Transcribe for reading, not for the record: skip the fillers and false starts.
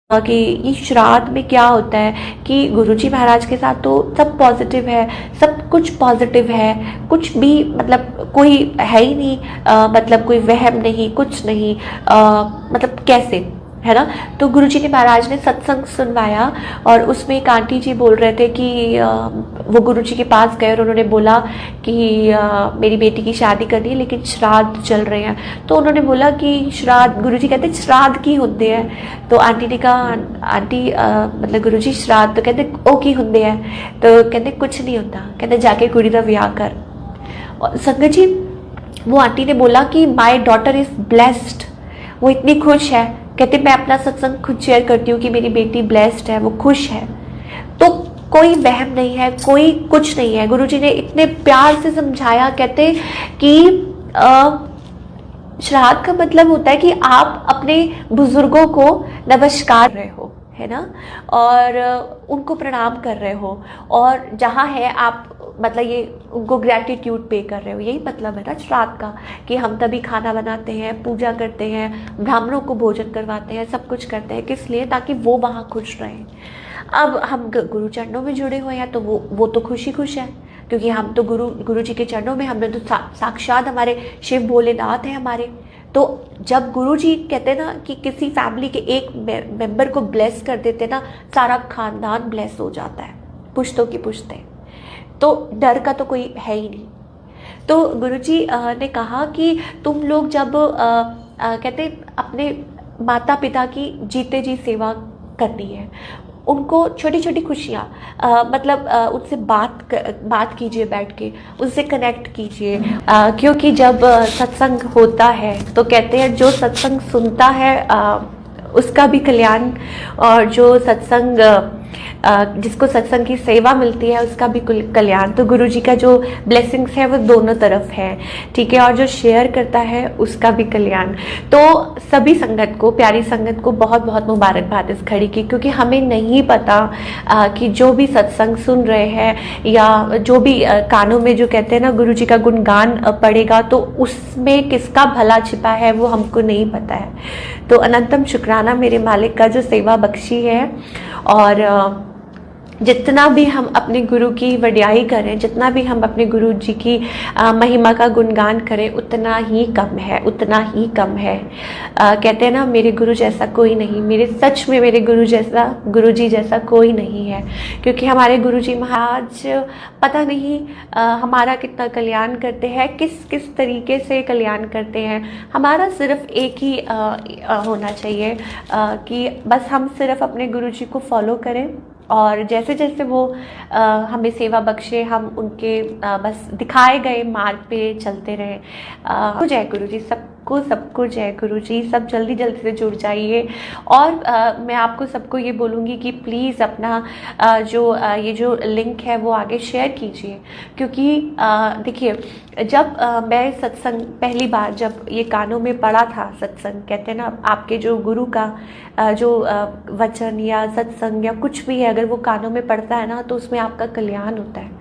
कि ये श्राद्ध में क्या होता है कि गुरुजी महाराज के साथ तो सब पॉजिटिव है, सब कुछ पॉजिटिव है, कुछ भी मतलब कोई है ही नहीं, मतलब कोई वहम नहीं, कुछ नहीं, मतलब कैसे, है ना। तो गुरुजी ने महाराज ने सत्संग सुनवाया और उसमें एक आंटी जी बोल रहे थे कि वो गुरुजी के पास गए और उन्होंने बोला कि मेरी बेटी की शादी करनी है लेकिन श्राद्ध चल रहे हैं। तो उन्होंने बोला कि श्राद्ध, गुरुजी कहते श्राद्ध की होते हैं। तो आंटी ने कहा आंटी मतलब गुरुजी श्राद्ध, तो कहते ओ की होते हैं। तो कहते कुछ नहीं होता, कहते जाके कुड़ी का ब्याह कर। और संगत जी वो आंटी ने बोला कि माई डॉटर इज ब्लेस्ड, वो इतनी खुश है, कहते मैं अपना सत्संग खुद शेयर करती हूँ कि मेरी बेटी ब्लेस्ड है, वो खुश है। तो कोई वहम नहीं है, कोई कुछ नहीं है। गुरुजी ने इतने प्यार से समझाया, कहते कि श्राद्ध का मतलब होता है कि आप अपने बुजुर्गों को नमस्कार रहे हो, है ना, और उनको प्रणाम कर रहे हो, और जहाँ है आप मतलब ये उनको ग्रैटिट्यूड पे कर रहे हो। यही मतलब है ना श्राद्ध का, कि हम तभी खाना बनाते हैं, पूजा करते हैं, ब्राह्मणों को भोजन करवाते हैं, सब कुछ करते हैं, किस लिए, ताकि वो वहाँ खुश रहें। अब हम गुरु चरणों में जुड़े हुए हैं तो वो तो खुश ही खुश है, क्योंकि हम तो गुरु जी के चरणों में, हमने तो साक्षात हमारे शिव भोलेनाथ हैं हमारे। तो जब गुरु जी कहते हैं ना कि किसी फैमिली के एक मेंबर को ब्लेस कर देते हैं ना, सारा खानदान ब्लेस हो जाता है, पुश्तों की पुश्तें। तो डर का तो कोई है ही नहीं। तो गुरुजी ने कहा कि तुम लोग जब कहते अपने माता पिता की जीते जी सेवा करनी है, उनको छोटी छोटी खुशियाँ मतलब उनसे बात कीजिए, बैठ के उनसे कनेक्ट कीजिए, क्योंकि जब सत्संग होता है तो कहते हैं जो सत्संग सुनता है उसका भी कल्याण, और जो सत्संग जिसको सत्संग की सेवा मिलती है उसका भी कल्याण। तो गुरुजी का जो ब्लेसिंग्स है वो दोनों तरफ है, ठीक है, और जो शेयर करता है उसका भी कल्याण। तो सभी संगत को, प्यारी संगत को बहुत बहुत मुबारकबाद इस घड़ी की, क्योंकि हमें नहीं पता कि जो भी सत्संग सुन रहे हैं या जो भी कानों में जो कहते हैं ना गुरुजी का गुणगान पड़ेगा, तो उसमें किसका भला छिपा है वो हमको नहीं पता है। तो अनंतम शुक्राना मेरे मालिक का जो सेवा बख्शी है, और जितना भी हम अपने गुरु की वड्याई करें, जितना भी हम अपने गुरु जी की महिमा का गुणगान करें, उतना ही कम है, उतना ही कम है। कहते हैं ना मेरे गुरु जैसा कोई नहीं, मेरे सच में मेरे गुरु जी जैसा कोई नहीं है, क्योंकि हमारे गुरु जी महाराज पता नहीं हमारा कितना कल्याण करते हैं, किस किस तरीके से कल्याण करते हैं। हमारा सिर्फ एक ही होना चाहिए कि बस हम सिर्फ अपने गुरु जी को फॉलो करें, और जैसे जैसे वो हमें सेवा बख्शे, हम उनके बस दिखाए गए मार्ग पे चलते रहें। जय गुरु जी, सबको जय गुरु जी। सब जल्दी जल्दी से जुड़ जाइए, और मैं आपको सबको ये बोलूँगी कि प्लीज़ अपना ये जो लिंक है वो आगे शेयर कीजिए, क्योंकि देखिए जब मैं सत्संग पहली बार जब ये कानों में पड़ा था, सत्संग कहते हैं ना आपके जो गुरु का जो वचन या सत्संग या कुछ भी है, अगर वो कानों में पड़ता है ना तो उसमें आपका कल्याण होता है।